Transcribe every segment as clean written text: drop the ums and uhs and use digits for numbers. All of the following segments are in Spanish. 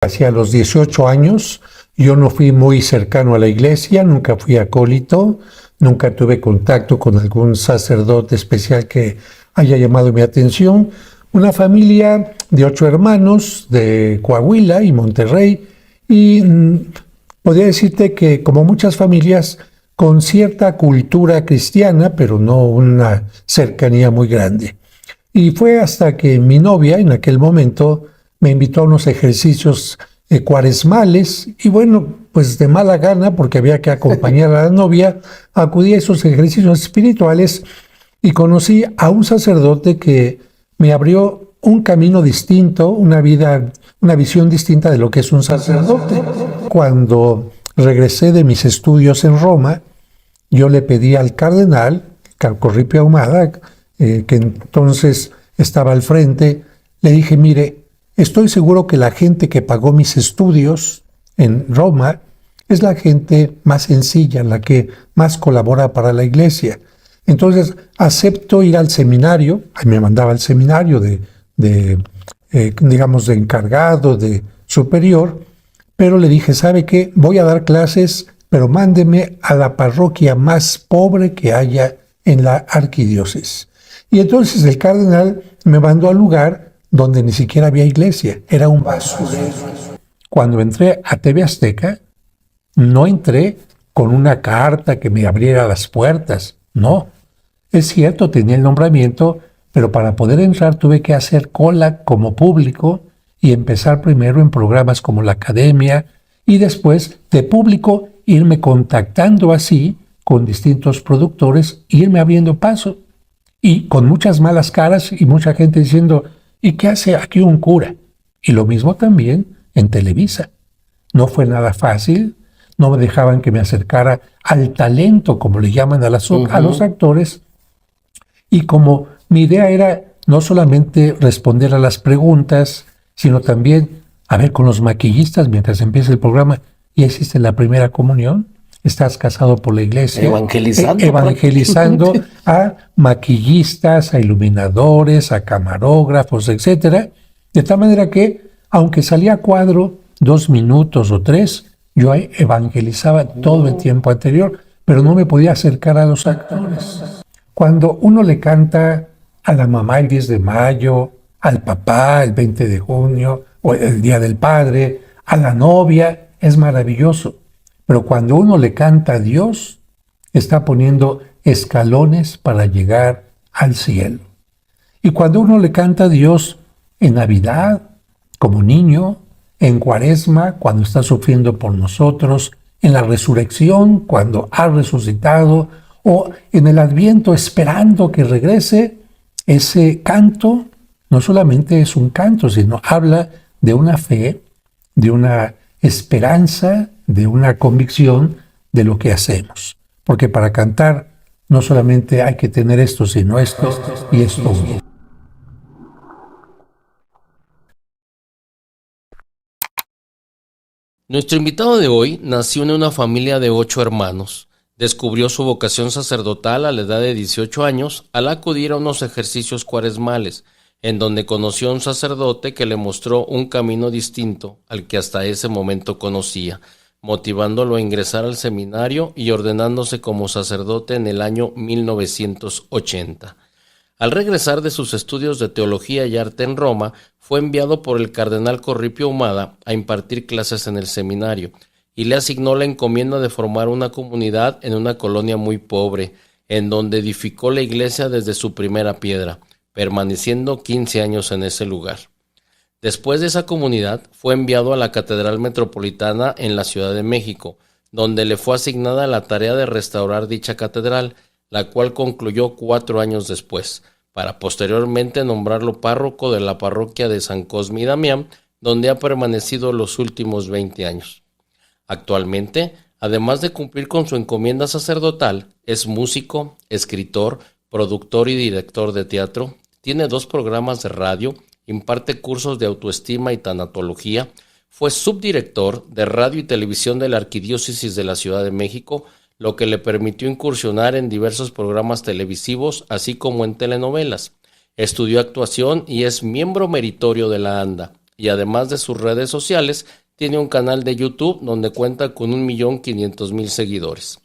Hacia los 18 años, yo no fui muy cercano a la iglesia, nunca fui acólito, nunca tuve contacto con algún sacerdote especial que haya llamado mi atención. Una familia de 8 hermanos de Coahuila y Monterrey, y podría decirte que, como muchas familias, con cierta cultura cristiana, pero no una cercanía muy grande. Y fue hasta que mi novia, en aquel momento, me invitó a unos ejercicios cuaresmales, y bueno, pues de mala gana, porque había que acompañar a la novia, acudí a esos ejercicios espirituales y conocí a un sacerdote que me abrió un camino distinto, una visión distinta de lo que es un sacerdote. Cuando regresé de mis estudios en Roma, yo le pedí al cardenal Corripio Ahumada, que entonces estaba al frente, le dije: mire, estoy seguro que la gente que pagó mis estudios en Roma es la gente más sencilla, la que más colabora para la iglesia. Entonces acepto ir al seminario. Ahí me mandaba al seminario digamos, de encargado, de superior, pero le dije: ¿sabe qué? Voy a dar clases, pero mándeme a la parroquia más pobre que haya en la arquidiócesis. Y entonces el cardenal me mandó al lugar donde ni siquiera había iglesia, era un basurero. Cuando entré a TV Azteca, no entré con una carta que me abriera las puertas, no. Es cierto, tenía el nombramiento, pero para poder entrar tuve que hacer cola como público y empezar primero en programas como La Academia, y después de público irme contactando así con distintos productores, irme abriendo paso, y con muchas malas caras y mucha gente diciendo: ¿y qué hace aquí un cura? Y lo mismo también en Televisa. No fue nada fácil, no me dejaban que me acercara al talento, como le llaman a los actores, y como mi idea era no solamente responder a las preguntas, sino también, a ver, con los maquillistas, mientras empieza el programa: ¿ya hiciste la primera comunión? ¿Estás casado por la iglesia? Evangelizando a maquillistas, a iluminadores, a camarógrafos, etcétera. De tal manera que, aunque salía a cuadro 2 minutos o 3, yo evangelizaba todo el tiempo anterior, pero no me podía acercar a los actores. Cuando uno le canta a la mamá el 10 de mayo, al papá el 20 de junio, o el Día del Padre, a la novia, es maravilloso. Pero cuando uno le canta a Dios, está poniendo escalones para llegar al cielo. Y cuando uno le canta a Dios en Navidad, como niño, en Cuaresma, cuando está sufriendo por nosotros, en la resurrección, cuando ha resucitado, o en el Adviento, esperando que regrese, ese canto no solamente es un canto, sino habla de una fe, de una esperanza, de una convicción de lo que hacemos. Porque para cantar no solamente hay que tener esto, sino esto y esto. Nuestro invitado de hoy nació en una familia de 8 hermanos. Descubrió su vocación sacerdotal a la edad de 18 años al acudir a unos ejercicios cuaresmales, en donde conoció a un sacerdote que le mostró un camino distinto al que hasta ese momento conocía, motivándolo a ingresar al seminario y ordenándose como sacerdote en el año 1980. Al regresar de sus estudios de teología y arte en Roma, fue enviado por el cardenal Corripio Ahumada a impartir clases en el seminario, y le asignó la encomienda de formar una comunidad en una colonia muy pobre, en donde edificó la iglesia desde su primera piedra, permaneciendo 15 años en ese lugar. Después de esa comunidad, fue enviado a la Catedral Metropolitana en la Ciudad de México, donde le fue asignada la tarea de restaurar dicha catedral, la cual concluyó 4 años después, para posteriormente nombrarlo párroco de la parroquia de San Cosme y Damián, donde ha permanecido los últimos 20 años. Actualmente, además de cumplir con su encomienda sacerdotal, es músico, escritor, productor y director de teatro, tiene 2 programas de radio, imparte cursos de autoestima y tanatología, fue subdirector de radio y televisión de la Arquidiócesis de la Ciudad de México, lo que le permitió incursionar en diversos programas televisivos, así como en telenovelas. Estudió actuación y es miembro meritorio de la ANDA, y además de sus redes sociales, tiene un canal de YouTube donde cuenta con 1.500.000 seguidores.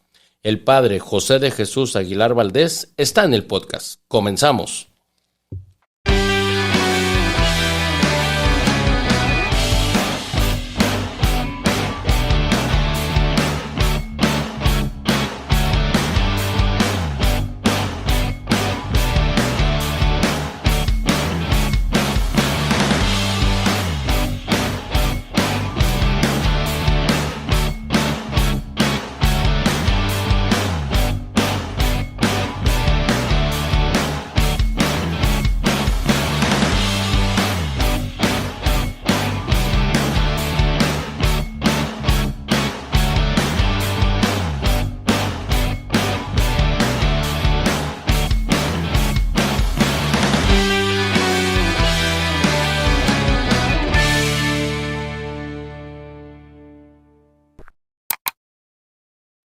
El padre José de Jesús Aguilar Valdés está en el podcast. Comenzamos.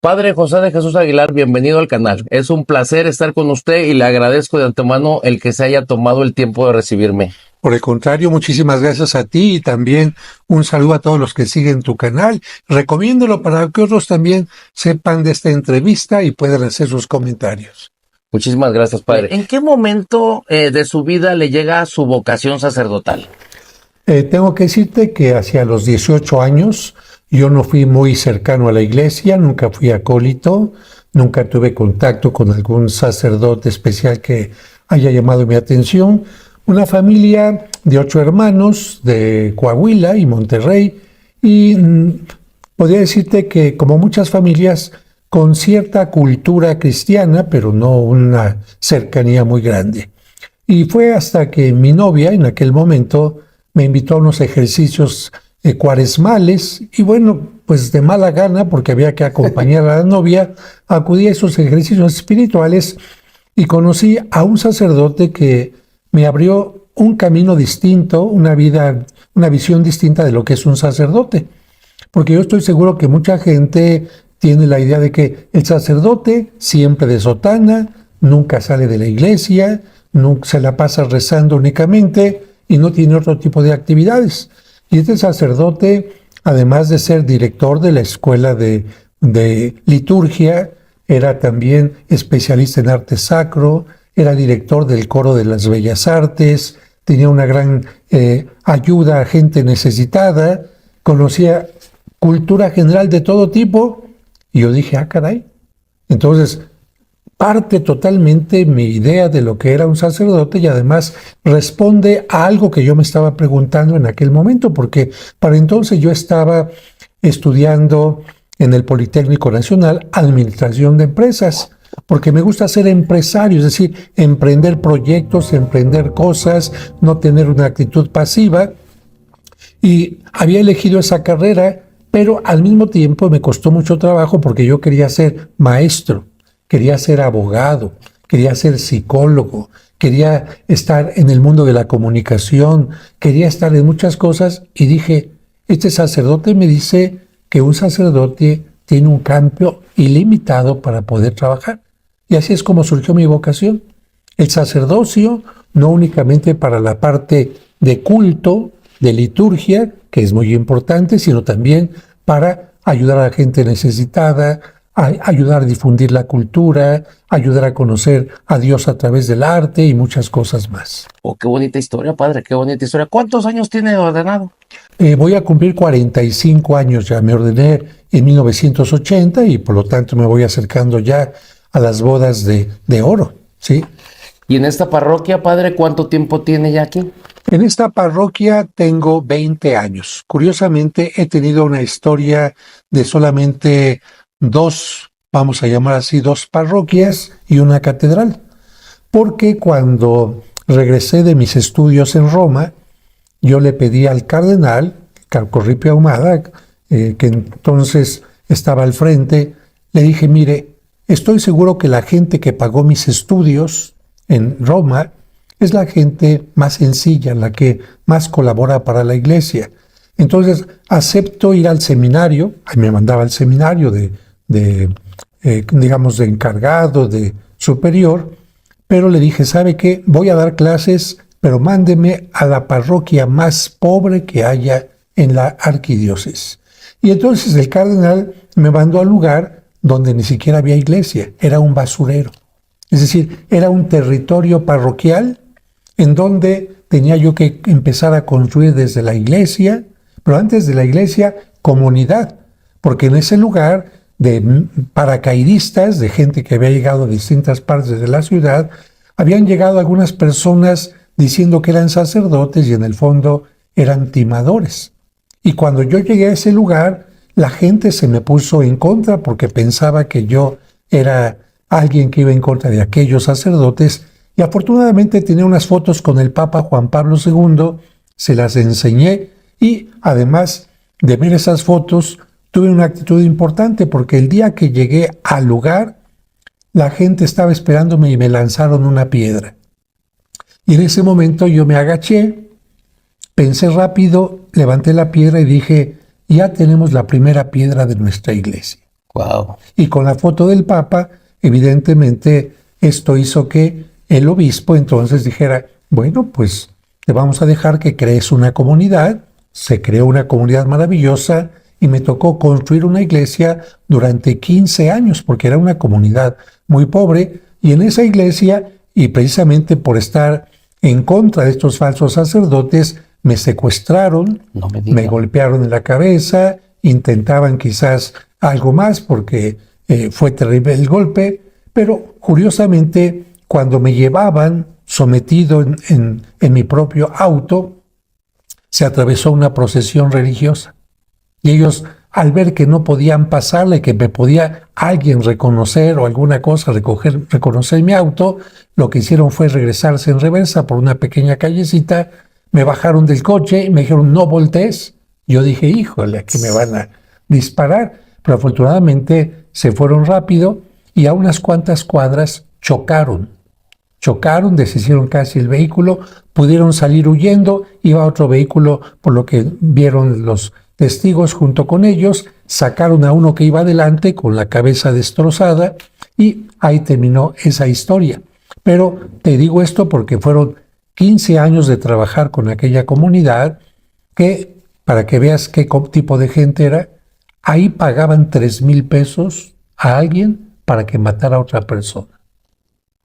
Padre José de Jesús Aguilar, bienvenido al canal. Es un placer estar con usted y le agradezco de antemano el que se haya tomado el tiempo de recibirme. Por el contrario, muchísimas gracias a ti y también un saludo a todos los que siguen tu canal. Recomiéndolo para que otros también sepan de esta entrevista y puedan hacer sus comentarios. Muchísimas gracias, padre. ¿En qué momento de su vida le llega su vocación sacerdotal? Tengo que decirte que hacia los 18 años yo no fui muy cercano a la iglesia, nunca fui acólito, nunca tuve contacto con algún sacerdote especial que haya llamado mi atención. Una familia de 8 hermanos de Coahuila y Monterrey y podría decirte que como muchas familias con cierta cultura cristiana, pero no una cercanía muy grande. Y fue hasta que mi novia en aquel momento me invitó a unos ejercicios cuaresmales y bueno, pues de mala gana, porque había que acompañar a la novia, acudí a esos ejercicios espirituales y conocí a un sacerdote que me abrió un camino distinto, una visión distinta de lo que es un sacerdote. Porque yo estoy seguro que mucha gente tiene la idea de que el sacerdote siempre de sotana, nunca sale de la iglesia, nunca se la pasa rezando únicamente y no tiene otro tipo de actividades. Y este sacerdote, además de ser director de la escuela de liturgia, era también especialista en arte sacro, era director del coro de las bellas artes, tenía una gran ayuda a gente necesitada, conocía cultura general de todo tipo, y yo dije, caray. Entonces, parte totalmente mi idea de lo que era un sacerdote y además responde a algo que yo me estaba preguntando en aquel momento, porque para entonces yo estaba estudiando en el Politécnico Nacional Administración de Empresas, porque me gusta ser empresario, es decir, emprender proyectos, emprender cosas, no tener una actitud pasiva. Y había elegido esa carrera, pero al mismo tiempo me costó mucho trabajo porque yo quería ser maestro. Quería ser abogado, quería ser psicólogo, quería estar en el mundo de la comunicación, quería estar en muchas cosas y dije, este sacerdote me dice que un sacerdote tiene un campo ilimitado para poder trabajar. Y así es como surgió mi vocación. El sacerdocio, no únicamente para la parte de culto, de liturgia, que es muy importante, sino también para ayudar a la gente necesitada, ayudar a difundir la cultura, ayudar a conocer a Dios a través del arte y muchas cosas más. Oh, qué bonita historia, padre, qué bonita historia. ¿Cuántos años tiene ordenado? Voy a cumplir 45 años ya. Me ordené en 1980 y por lo tanto me voy acercando ya a las bodas de oro, ¿sí? ¿Y en esta parroquia, padre, cuánto tiempo tiene ya aquí? En esta parroquia tengo 20 años. Curiosamente he tenido una historia de solamente dos, vamos a llamar así, dos parroquias y una catedral. Porque cuando regresé de mis estudios en Roma, yo le pedí al cardenal, Corripio Ahumada, que entonces estaba al frente, le dije, mire, estoy seguro que la gente que pagó mis estudios en Roma es la gente más sencilla, la que más colabora para la iglesia. Entonces acepto ir al seminario, ahí me mandaba al seminario digamos, de encargado, de superior, pero le dije, ¿sabe qué? Voy a dar clases, pero mándeme a la parroquia más pobre que haya en la arquidiócesis. Y entonces el cardenal me mandó al lugar donde ni siquiera había iglesia, era un basurero. Es decir, era un territorio parroquial en donde tenía yo que empezar a construir desde la iglesia, pero antes de la iglesia, comunidad, porque en ese lugar de paracaidistas, de gente que había llegado de distintas partes de la ciudad, habían llegado algunas personas diciendo que eran sacerdotes y en el fondo eran timadores. Y cuando yo llegué a ese lugar, la gente se me puso en contra porque pensaba que yo era alguien que iba en contra de aquellos sacerdotes. Y afortunadamente tenía unas fotos con el Papa Juan Pablo II, se las enseñé y además de ver esas fotos tuve una actitud importante porque el día que llegué al lugar la gente estaba esperándome y me lanzaron una piedra. Y en ese momento yo me agaché, pensé rápido, levanté la piedra y dije, ya tenemos la primera piedra de nuestra iglesia. Wow. Y con la foto del Papa, evidentemente esto hizo que el obispo entonces dijera, bueno, pues te vamos a dejar que crees una comunidad. Se creó una comunidad maravillosa y me tocó construir una iglesia durante 15 años porque era una comunidad muy pobre y en esa iglesia, y precisamente por estar en contra de estos falsos sacerdotes, me secuestraron, me golpearon en la cabeza, intentaban quizás algo más porque fue terrible el golpe, pero curiosamente cuando me llevaban sometido en mi propio auto, se atravesó una procesión religiosa. Y ellos, al ver que no podían pasarle, que me podía alguien reconocer o alguna cosa, reconocer mi auto, lo que hicieron fue regresarse en reversa por una pequeña callecita, me bajaron del coche y me dijeron, no voltees. Yo dije, híjole, aquí me van a disparar. Pero afortunadamente se fueron rápido y a unas cuantas cuadras chocaron, deshicieron casi el vehículo, pudieron salir huyendo, iba otro vehículo, por lo que vieron los testigos junto con ellos, sacaron a uno que iba adelante con la cabeza destrozada y ahí terminó esa historia. Pero te digo esto porque fueron 15 años de trabajar con aquella comunidad que, para que veas qué tipo de gente era, ahí pagaban 3,000 pesos a alguien para que matara a otra persona.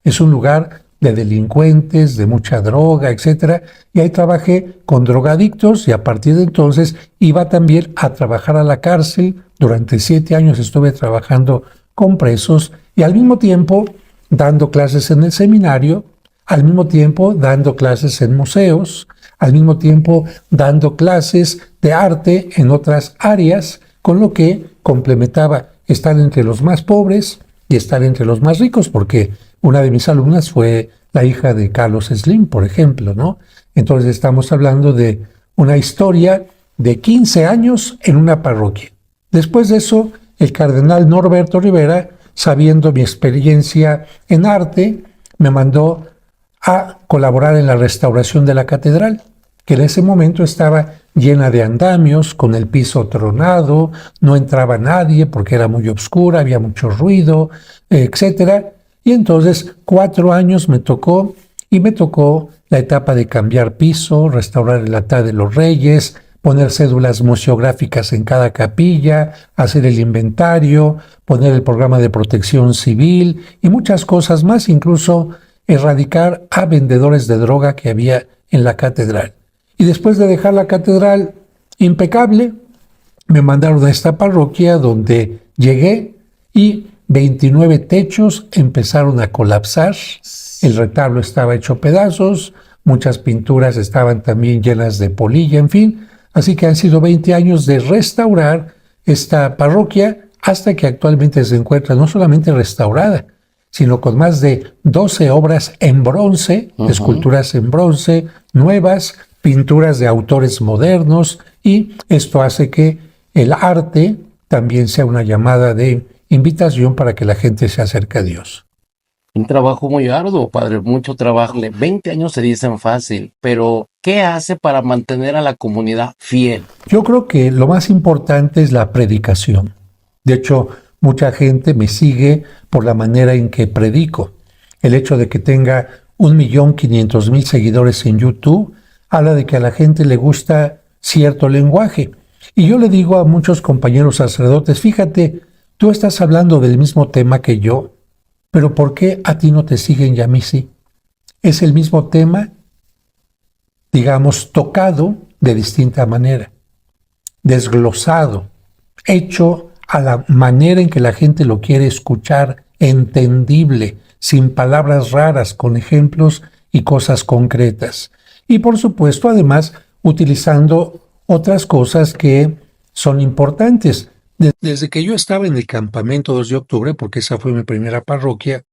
Es un lugar de delincuentes, de mucha droga, etc. Y ahí trabajé con drogadictos y a partir de entonces iba también a trabajar a la cárcel. Durante 7 años estuve trabajando con presos y al mismo tiempo dando clases en el seminario, al mismo tiempo dando clases en museos, al mismo tiempo dando clases de arte en otras áreas, con lo que complementaba estar entre los más pobres y estar entre los más ricos, porque una de mis alumnas fue la hija de Carlos Slim, por ejemplo, ¿no? Entonces estamos hablando de una historia de 15 años en una parroquia. Después de eso, el cardenal Norberto Rivera, sabiendo mi experiencia en arte, me mandó a colaborar en la restauración de la catedral, que en ese momento estaba llena de andamios, con el piso tronado, no entraba nadie porque era muy oscura, había mucho ruido, etcétera. Y entonces 4 años me tocó la etapa de cambiar piso, restaurar el altar de los reyes, poner cédulas museográficas en cada capilla, hacer el inventario, poner el programa de protección civil y muchas cosas más, incluso erradicar a vendedores de droga que había en la catedral. Y después de dejar la catedral impecable, me mandaron a esta parroquia donde llegué y 29 techos empezaron a colapsar, el retablo estaba hecho pedazos, muchas pinturas estaban también llenas de polilla, en fin. Así que han sido 20 años de restaurar esta parroquia hasta que actualmente se encuentra no solamente restaurada, sino con más de 12 obras en bronce, esculturas en bronce, nuevas, pinturas de autores modernos, y esto hace que el arte también sea una llamada de invitación para que la gente se acerque a Dios. Un trabajo muy arduo, padre, mucho trabajo. 20 años se dicen fácil, pero ¿qué hace para mantener a la comunidad fiel? Yo creo que lo más importante es la predicación. De hecho, mucha gente me sigue por la manera en que predico. El hecho de que tenga 1.500.000 seguidores en YouTube, habla de que a la gente le gusta cierto lenguaje. Y yo le digo a muchos compañeros sacerdotes, fíjate, tú estás hablando del mismo tema que yo, pero ¿por qué a ti no te siguen y a mí sí? Es el mismo tema, digamos, tocado de distinta manera, desglosado, hecho a la manera en que la gente lo quiere escuchar, entendible, sin palabras raras, con ejemplos y cosas concretas. Y por supuesto, además, utilizando otras cosas que son importantes. Desde que yo estaba en el campamento 2 de octubre, porque esa fue mi primera parroquia,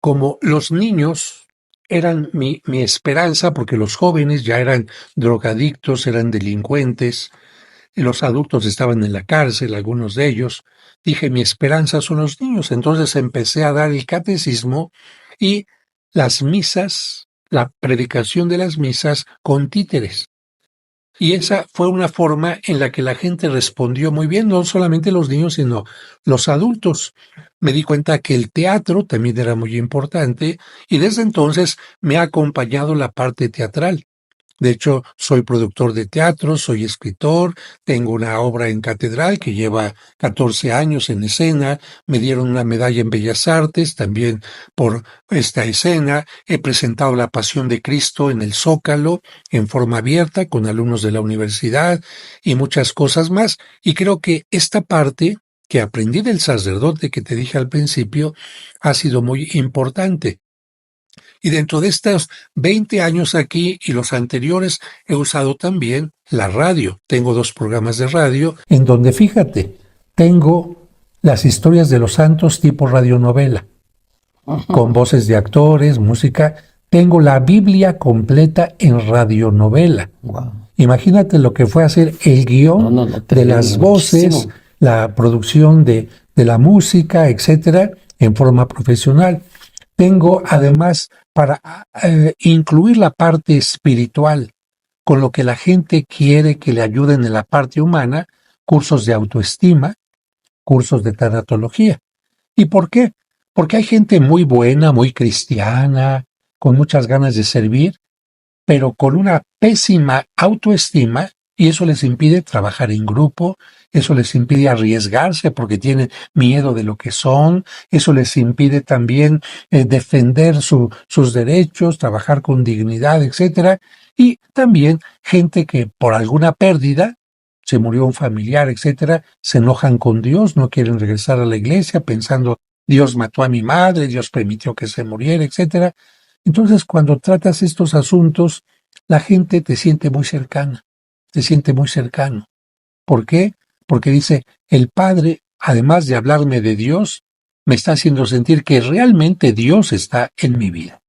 como los niños eran mi esperanza, porque los jóvenes ya eran drogadictos, eran delincuentes, y los adultos estaban en la cárcel, algunos de ellos, dije, mi esperanza son los niños. Entonces empecé a dar el catecismo y las misas, la predicación de las misas con títeres. Y esa fue una forma en la que la gente respondió muy bien, no solamente los niños, sino los adultos. Me di cuenta que el teatro también era muy importante y desde entonces me ha acompañado la parte teatral. De hecho, soy productor de teatro, soy escritor, tengo una obra en catedral que lleva 14 años en escena, me dieron una medalla en Bellas Artes también por esta escena, he presentado La Pasión de Cristo en el Zócalo en forma abierta con alumnos de la universidad y muchas cosas más, y creo que esta parte que aprendí del sacerdote que te dije al principio ha sido muy importante. Y dentro de estos 20 años aquí y los anteriores he usado también la radio. Tengo 2 programas de radio en donde, fíjate, tengo las historias de los santos tipo radionovela, con voces de actores, música. Tengo la Biblia completa en radionovela. Wow. Imagínate lo que fue hacer el guión de las voces, muchísimo. La producción de la música, etcétera, en forma profesional. Tengo además para incluir la parte espiritual, con lo que la gente quiere que le ayuden en la parte humana, cursos de autoestima, cursos de tanatología. ¿Y por qué? Porque hay gente muy buena, muy cristiana, con muchas ganas de servir, pero con una pésima autoestima, y eso les impide trabajar en grupo, eso les impide arriesgarse porque tienen miedo de lo que son, eso les impide también defender sus derechos, trabajar con dignidad, etcétera. Y también gente que por alguna pérdida, se murió un familiar, etcétera, se enojan con Dios, no quieren regresar a la iglesia pensando, Dios mató a mi madre, Dios permitió que se muriera, etcétera. Entonces, cuando tratas estos asuntos, la gente te siente muy cercana, te siente muy cercano. ¿Por qué? Porque dice, el Padre, además de hablarme de Dios, me está haciendo sentir que realmente Dios está en mi vida.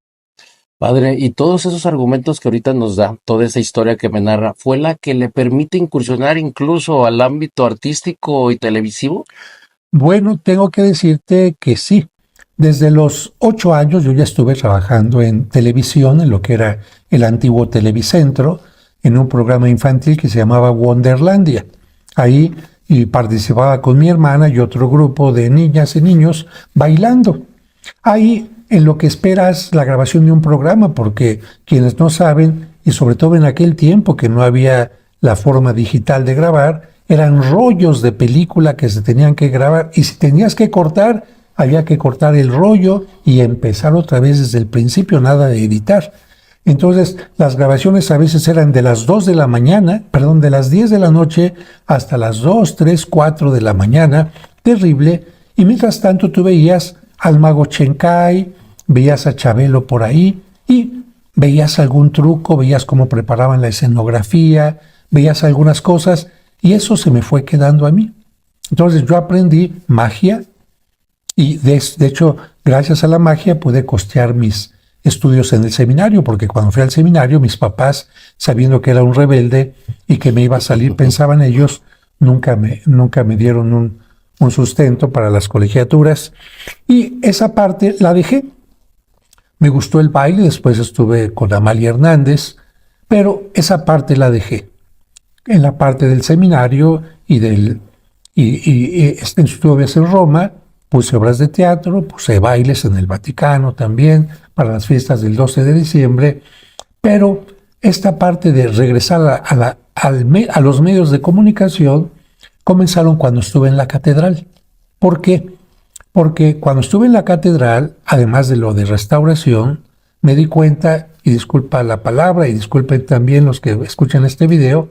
Padre, y todos esos argumentos que ahorita nos da, toda esa historia que me narra, ¿fue la que le permite incursionar incluso al ámbito artístico y televisivo? Bueno, tengo que decirte que sí. Desde los 8 años yo ya estuve trabajando en televisión, en lo que era el antiguo Televicentro, en un programa infantil que se llamaba Wonderlandia. Ahí participaba con mi hermana y otro grupo de niñas y niños bailando. Ahí en lo que esperas la grabación de un programa, porque quienes no saben, y sobre todo en aquel tiempo que no había la forma digital de grabar, eran rollos de película que se tenían que grabar, y si tenías que cortar, había que cortar el rollo y empezar otra vez desde el principio, nada de editar. Entonces, las grabaciones a veces eran de las 2 de la mañana, perdón, de las 10 de la noche hasta las 2, 3, 4 de la mañana, terrible, y mientras tanto tú veías al mago Chencay, veías a Chabelo por ahí, y veías algún truco, veías cómo preparaban la escenografía, veías algunas cosas, y eso se me fue quedando a mí. Entonces yo aprendí magia, y de hecho, gracias a la magia pude costear mis estudios en el seminario, porque cuando fui al seminario, mis papás, sabiendo que era un rebelde y que me iba a salir, pensaban ellos, nunca me dieron un sustento para las colegiaturas. Y esa parte la dejé. Me gustó el baile, después estuve con Amalia Hernández, pero esa parte la dejé. En la parte del seminario y estuve en Roma, Puse obras de teatro, puse bailes en el Vaticano también, para las fiestas del 12 de diciembre, pero esta parte de regresar a los medios de comunicación comenzaron cuando estuve en la catedral. ¿Por qué? Porque cuando estuve en la catedral, además de lo de restauración, me di cuenta, y disculpa la palabra, y disculpen también los que escuchan este video,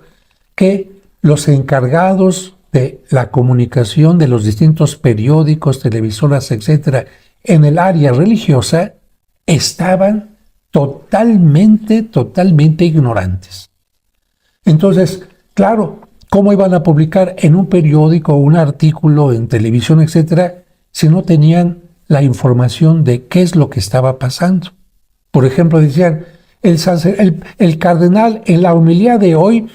que los encargados de la comunicación de los distintos periódicos, televisoras, etcétera, en el área religiosa, estaban totalmente ignorantes. Entonces, claro, ¿cómo iban a publicar en un periódico, un artículo en televisión, etcétera, si no tenían la información de qué es lo que estaba pasando? Por ejemplo, decían, el cardenal en la homilía de hoy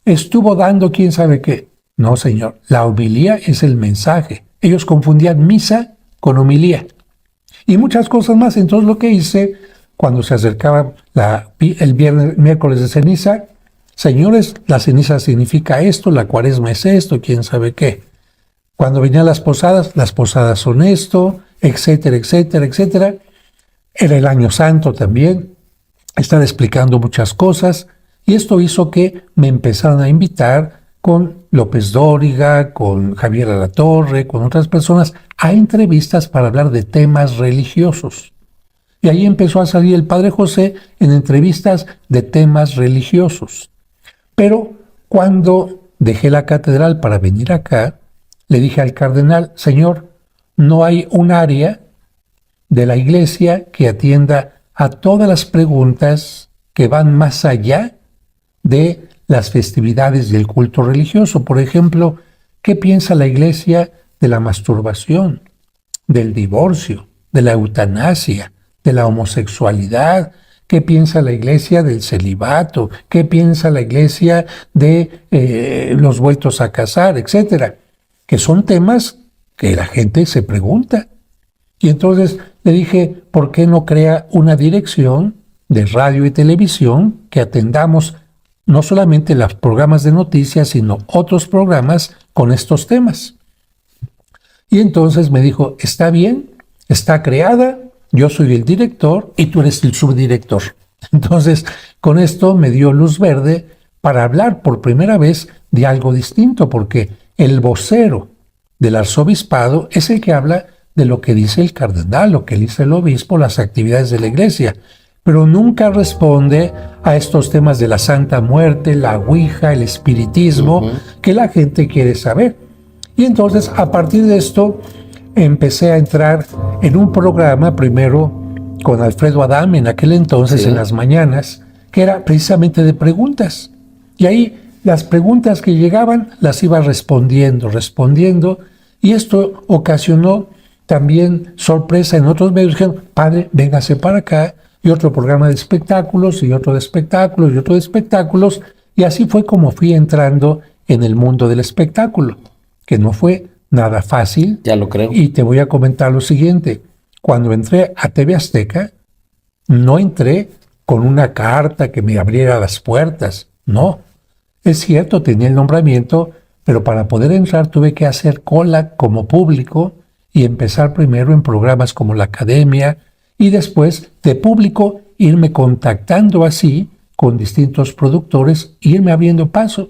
estuvo dando quién sabe qué. No, señor, la homilía es el mensaje. Ellos confundían misa con homilía. Y muchas cosas más. Entonces lo que hice, cuando se acercaba el miércoles de ceniza, señores, la ceniza significa esto, la cuaresma es esto, quién sabe qué. Cuando venían las posadas son esto, etcétera, etcétera, etcétera. Era el Año Santo también. Estaba explicando muchas cosas. Y esto hizo que me empezaran a invitar con López Dóriga, con Javier Alatorre, con otras personas, a entrevistas para hablar de temas religiosos. Y ahí empezó a salir el Padre José en entrevistas de temas religiosos. Pero cuando dejé la catedral para venir acá, le dije al cardenal, señor, no hay un área de la iglesia que atienda a todas las preguntas que van más allá de las festividades del culto religioso. Por ejemplo, ¿qué piensa la iglesia de la masturbación, del divorcio, de la eutanasia, de la homosexualidad? ¿Qué piensa la iglesia del celibato? ¿Qué piensa la iglesia de los vueltos a casar, etcétera? Que son temas que la gente se pregunta. Y entonces le dije, ¿por qué no crea una dirección de radio y televisión que atendamos no solamente los programas de noticias, sino otros programas con estos temas? Y entonces me dijo, está bien, está creada, yo soy el director y tú eres el subdirector. Entonces, con esto me dio luz verde para hablar por primera vez de algo distinto, porque el vocero del arzobispado es el que habla de lo que dice el cardenal, lo que dice el obispo, las actividades de la iglesia, pero nunca responde a estos temas de la Santa Muerte, la Ouija, el espiritismo, que la gente quiere saber. Y entonces, a partir de esto, empecé a entrar en un programa, primero con Alfredo Adame, en aquel entonces, en las mañanas, que era precisamente de preguntas. Y ahí las preguntas que llegaban las iba respondiendo, y esto ocasionó también sorpresa en otros medios. Dijeron, padre, véngase para acá, y otro programa de espectáculos, y otro de espectáculos, y otro de espectáculos, y así fue como fui entrando en el mundo del espectáculo, que no fue nada fácil. Ya lo creo. Y te voy a comentar lo siguiente, cuando entré a TV Azteca, no entré con una carta que me abriera las puertas, no. Es cierto, tenía el nombramiento, pero para poder entrar tuve que hacer cola como público y empezar primero en programas como La Academia y después de público irme contactando así con distintos productores, irme abriendo paso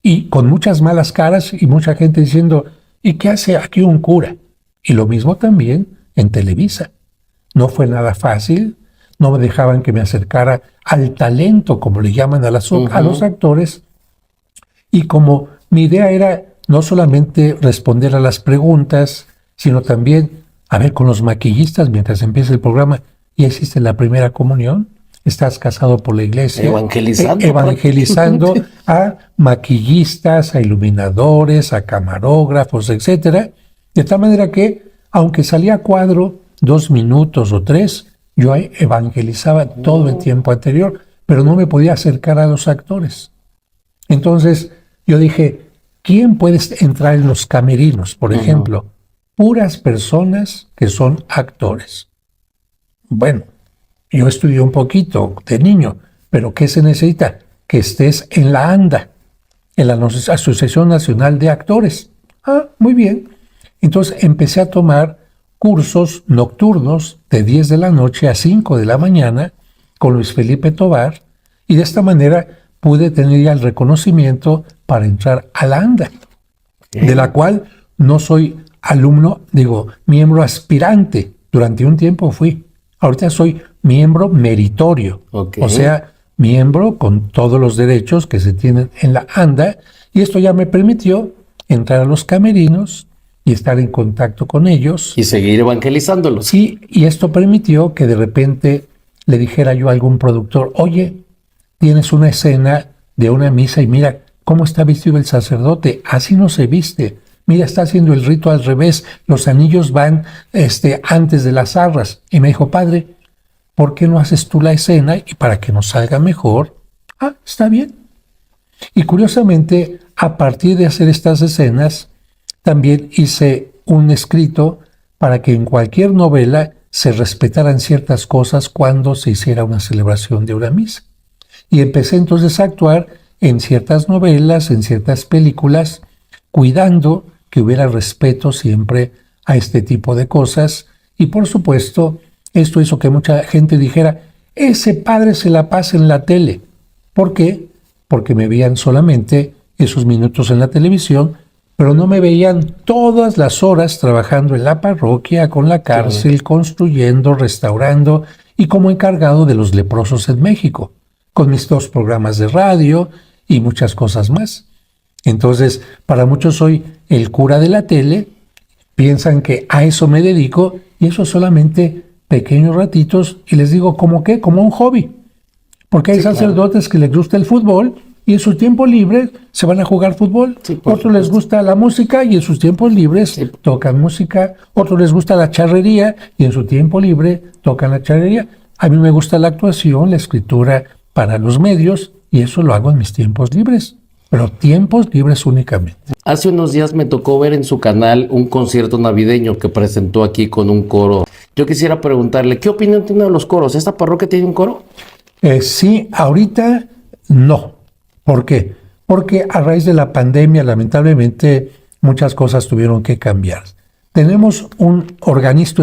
y con muchas malas caras y mucha gente diciendo, ¿y qué hace aquí un cura? Y lo mismo también en Televisa. No fue nada fácil, no me dejaban que me acercara al talento, como le llaman a los actores, y como mi idea era no solamente responder a las preguntas, sino también, a ver, con los maquillistas, mientras empieza el programa, ¿ya hiciste la primera comunión? ¿Estás casado por la iglesia? Evangelizando a maquillistas, a iluminadores, a camarógrafos, etcétera. De tal manera que, aunque salía cuadro 2 minutos o 3, yo evangelizaba todo el tiempo anterior, pero no me podía acercar a los actores. Entonces, yo dije, ¿quién puede entrar en los camerinos, por ejemplo? Puras personas que son actores. Bueno, yo estudié un poquito de niño, pero ¿qué se necesita? Que estés en la ANDA, en la Asociación Nacional de Actores. Ah, muy bien. Entonces empecé a tomar cursos nocturnos de 10 de la noche a 5 de la mañana con Luis Felipe Tovar, y de esta manera pude tener ya el reconocimiento para entrar a la ANDA, de la cual no soy alumno, miembro aspirante. Durante un tiempo fui. Ahorita soy miembro meritorio, o sea, miembro con todos los derechos que se tienen en la ANDA, y esto ya me permitió entrar a los camerinos y estar en contacto con ellos. Y seguir evangelizándolos. Y esto permitió que de repente le dijera yo a algún productor, oye, tienes una escena de una misa y mira cómo está vestido el sacerdote, así no se viste. Mira, está haciendo el rito al revés, los anillos van antes de las arras. Y me dijo, padre, ¿por qué no haces tú la escena y para que nos salga mejor? Ah, está bien. Y curiosamente, a partir de hacer estas escenas, también hice un escrito para que en cualquier novela se respetaran ciertas cosas cuando se hiciera una celebración de una misa. Y empecé entonces a actuar en ciertas novelas, en ciertas películas, cuidando que hubiera respeto siempre a este tipo de cosas. Y por supuesto, esto hizo que mucha gente dijera, ese padre se la pasa en la tele. ¿Por qué? Porque me veían solamente esos minutos en la televisión, pero no me veían todas las horas trabajando en la parroquia, con la cárcel, construyendo, restaurando y como encargado de los leprosos en México, con mis 2 programas de radio y muchas cosas más. Entonces, para muchos soy el cura de la tele, piensan que a eso me dedico y eso solamente pequeños ratitos, y les digo, ¿cómo qué? Como un hobby. Porque hay sacerdotes que les gusta el fútbol y en su tiempo libre se van a jugar fútbol. Otros les gusta la música y en sus tiempos libres tocan música. Otros les gusta la charrería y en su tiempo libre tocan la charrería. A mí me gusta la actuación, la escritura para los medios, y eso lo hago en mis tiempos libres, pero tiempos libres únicamente. Hace unos días me tocó ver en su canal un concierto navideño que presentó aquí con un coro. Yo quisiera preguntarle, ¿qué opinión tiene de los coros? ¿Esta parroquia tiene un coro? Sí, ahorita no. ¿Por qué? Porque a raíz de la pandemia, lamentablemente, muchas cosas tuvieron que cambiar. Tenemos un organista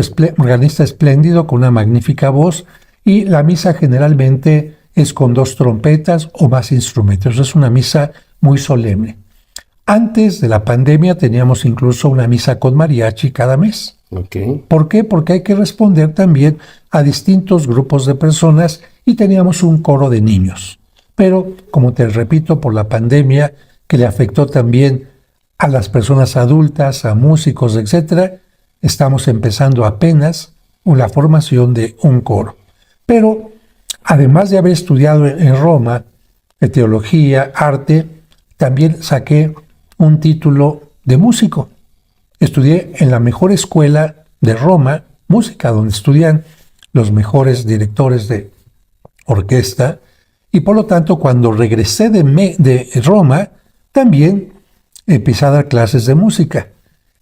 espléndido con una magnífica voz, y la misa generalmente es con 2 trompetas o más instrumentos. Es una misa muy solemne. Antes de la pandemia teníamos incluso una misa con mariachi cada mes. ¿Por qué? Porque hay que responder también a distintos grupos de personas, y teníamos un coro de niños. Pero, como te repito, por la pandemia, que le afectó también a las personas adultas, a músicos, etc., estamos empezando apenas la formación de un coro. Pero, además de haber estudiado en Roma, de teología, arte, también saqué un título de músico. Estudié en la mejor escuela de Roma, música, donde estudian los mejores directores de orquesta, y por lo tanto, cuando regresé de Roma, también empecé a dar clases de música.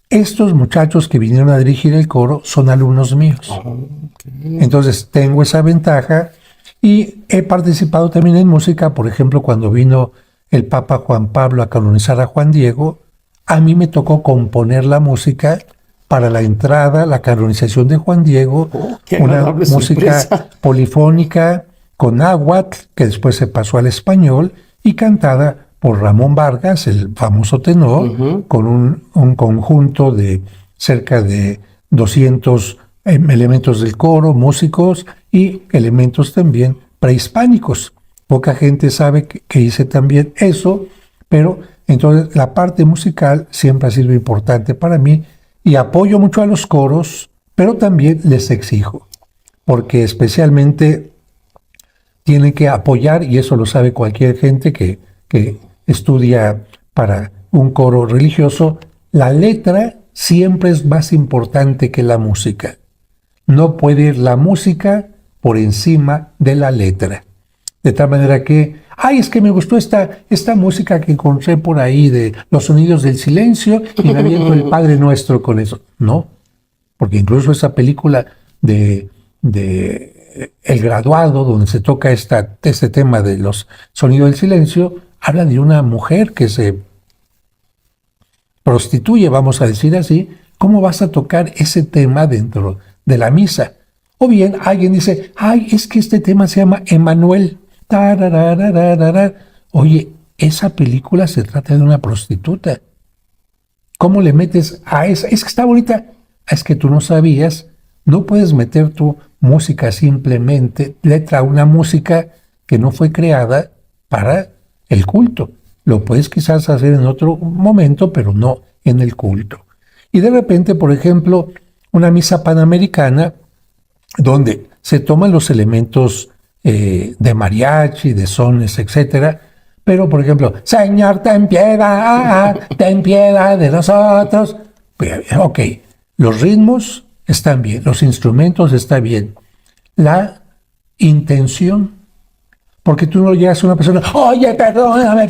Estos muchachos que vinieron a dirigir el coro son alumnos míos. Entonces, tengo esa ventaja, y he participado también en música. Por ejemplo, cuando vino el Papa Juan Pablo a canonizar a Juan Diego, a mí me tocó componer la música para la entrada, la canonización de Juan Diego, una música sorpresa polifónica con náhuatl, que después se pasó al español, y cantada por Ramón Vargas, el famoso tenor, con un conjunto de cerca de 200 elementos del coro, músicos y elementos también prehispánicos. Poca gente sabe que hice también eso, pero entonces la parte musical siempre ha sido importante para mí, y apoyo mucho a los coros, pero también les exijo, porque especialmente tienen que apoyar, y eso lo sabe cualquier gente que estudia para un coro religioso, la letra siempre es más importante que la música. No puede ir la música por encima de la letra. De tal manera que, es que me gustó esta música que encontré por ahí de los sonidos del silencio, y me aviento el Padre Nuestro con eso. No, porque incluso esa película de El Graduado, donde se toca este tema de los sonidos del silencio, habla de una mujer que se prostituye, vamos a decir así, ¿cómo vas a tocar ese tema dentro de la misa? O bien alguien dice, ay, es que este tema se llama Emanuel. Tararararara. Oye, esa película se trata de una prostituta. ¿Cómo le metes a esa? Es que está bonita. Es que tú no sabías. No puedes meter tu música simplemente, letra a una música que no fue creada para el culto. Lo puedes quizás hacer en otro momento, pero no en el culto. Y de repente, por ejemplo, una misa panamericana donde se toman los elementos de mariachi, de sones, etcétera, pero por ejemplo, Señor, ten piedad de nosotros. Ok, los ritmos están bien, los instrumentos están bien. La intención, porque tú no llegas a una persona, oye, perdóname.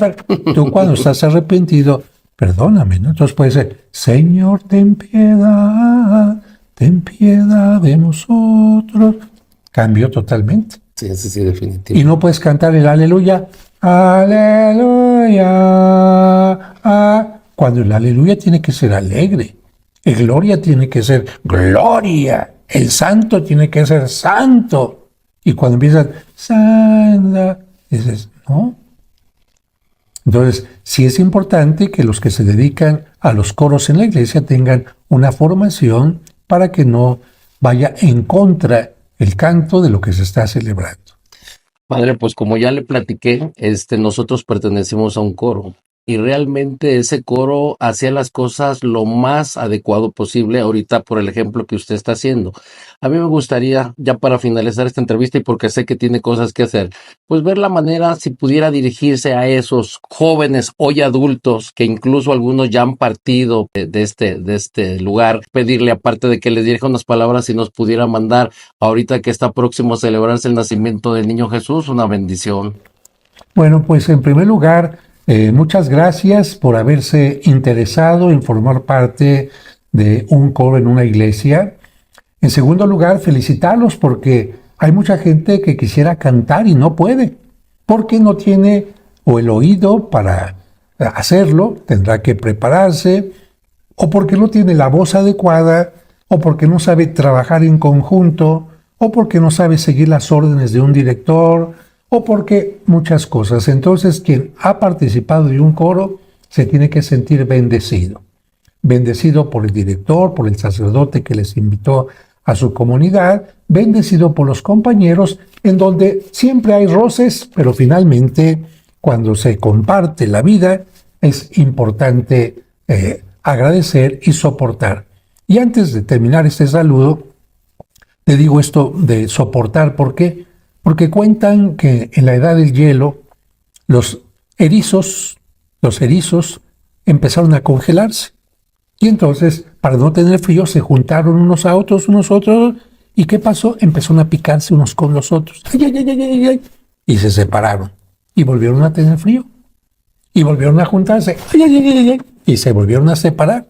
Tú cuando estás arrepentido, perdóname, ¿no? Entonces puede ser, Señor, ten piedad de nosotros. Cambio totalmente. Sí, sí, definitivo. Y no puedes cantar el aleluya, aleluya, cuando el aleluya tiene que ser alegre, el gloria tiene que ser gloria, el santo tiene que ser santo. Y cuando empiezas, santa, dices, no. Entonces, sí es importante que los que se dedican a los coros en la iglesia tengan una formación para que no vaya en contra el canto de lo que se está celebrando. Padre, pues como ya le platiqué, nosotros pertenecemos a un coro y realmente ese coro hacía las cosas lo más adecuado posible ahorita por el ejemplo que usted está haciendo. A mí me gustaría, ya para finalizar esta entrevista y porque sé que tiene cosas que hacer, pues ver la manera si pudiera dirigirse a esos jóvenes hoy adultos que incluso algunos ya han partido de este lugar, pedirle aparte de que les dirija unas palabras si nos pudiera mandar ahorita que está próximo a celebrarse el nacimiento del niño Jesús, una bendición. Bueno, pues en primer lugar, muchas gracias por haberse interesado en formar parte de un coro en una iglesia. En segundo lugar, felicitarlos porque hay mucha gente que quisiera cantar y no puede, porque no tiene o el oído para hacerlo, tendrá que prepararse, o porque no tiene la voz adecuada, o porque no sabe trabajar en conjunto, o porque no sabe seguir las órdenes de un director, o porque muchas cosas. Entonces, quien ha participado de un coro se tiene que sentir bendecido. Bendecido por el director, por el sacerdote que les invitó a su comunidad, bendecido por los compañeros, en donde siempre hay roces, pero finalmente, cuando se comparte la vida, es importante agradecer y soportar. Y antes de terminar este saludo, te digo esto de soportar, ¿por qué? Porque cuentan que en la edad del hielo los erizos empezaron a congelarse. Y entonces, para no tener frío, se juntaron unos a otros, ¿y qué pasó? Empezaron a picarse unos con los otros. ¡Ay, ay, ay, ay, ay! Y se separaron. Y volvieron a tener frío. Y volvieron a juntarse. ¡Ay, ay, ay, ay! Y se volvieron a separar.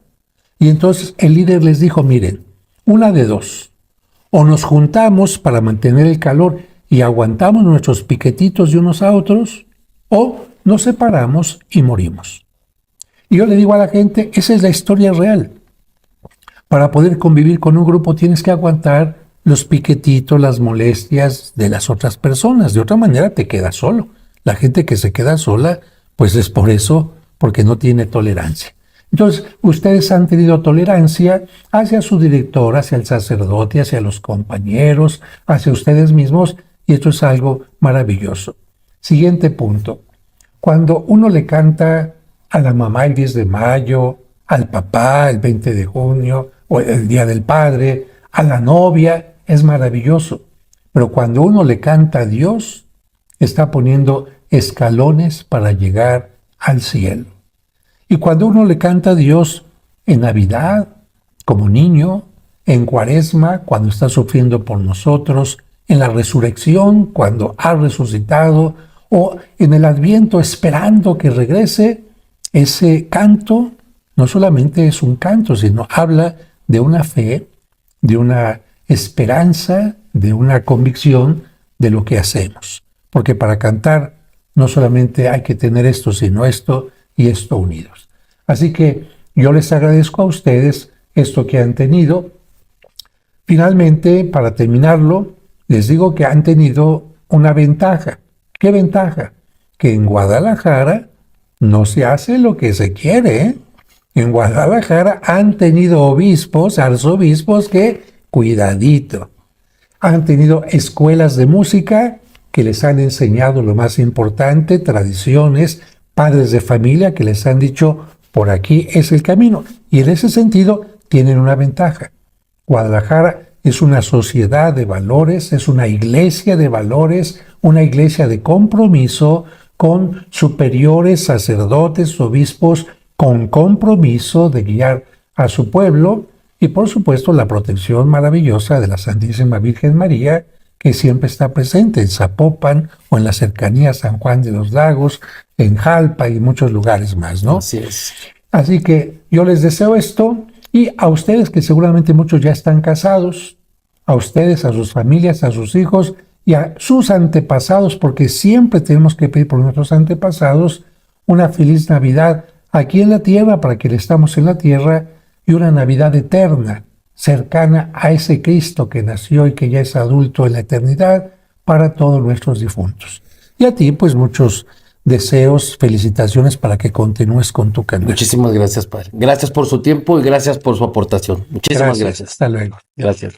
Y entonces el líder les dijo, miren, una de dos. O nos juntamos para mantener el calor y aguantamos nuestros piquetitos de unos a otros, o nos separamos y morimos. Y yo le digo a la gente, esa es la historia real. Para poder convivir con un grupo tienes que aguantar los piquetitos, las molestias de las otras personas. De otra manera te quedas solo. La gente que se queda sola, pues es por eso, porque no tiene tolerancia. Entonces, ustedes han tenido tolerancia hacia su director, hacia el sacerdote, hacia los compañeros, hacia ustedes mismos, y esto es algo maravilloso. Siguiente punto. Cuando uno le canta a la mamá el 10 de mayo, al papá el 20 de junio, o el Día del Padre, a la novia, es maravilloso. Pero cuando uno le canta a Dios, está poniendo escalones para llegar al cielo. Y cuando uno le canta a Dios en Navidad, como niño, en Cuaresma, cuando está sufriendo por nosotros, en la resurrección, cuando ha resucitado, o en el Adviento esperando que regrese, ese canto no solamente es un canto, sino habla de una fe, de una esperanza, de una convicción de lo que hacemos. Porque para cantar no solamente hay que tener esto, sino esto y esto unidos. Así que yo les agradezco a ustedes esto que han tenido. Finalmente, para terminarlo, les digo que han tenido una ventaja. ¿Qué ventaja? Que en Guadalajara no se hace lo que se quiere, ¿eh? En Guadalajara han tenido obispos, arzobispos que, cuidadito, han tenido escuelas de música que les han enseñado lo más importante, tradiciones, padres de familia que les han dicho, por aquí es el camino. Y en ese sentido tienen una ventaja. Guadalajara es una sociedad de valores, es una iglesia de valores, una iglesia de compromiso con superiores, sacerdotes, obispos, con compromiso de guiar a su pueblo y por supuesto la protección maravillosa de la Santísima Virgen María, que siempre está presente en Zapopan o en la cercanía a San Juan de los Lagos, en Jalpa y muchos lugares más, ¿no? Así es. Así que yo les deseo esto y a ustedes que seguramente muchos ya están casados, a ustedes, a sus familias, a sus hijos y a sus antepasados, porque siempre tenemos que pedir por nuestros antepasados una feliz Navidad aquí en la tierra, para que le estamos en la tierra, y una Navidad eterna, cercana a ese Cristo que nació y que ya es adulto en la eternidad, para todos nuestros difuntos. Y a ti, pues muchos deseos, felicitaciones para que continúes con tu canal. Muchísimas gracias, padre. Gracias por su tiempo y gracias por su aportación. Muchísimas gracias. Hasta luego. Gracias.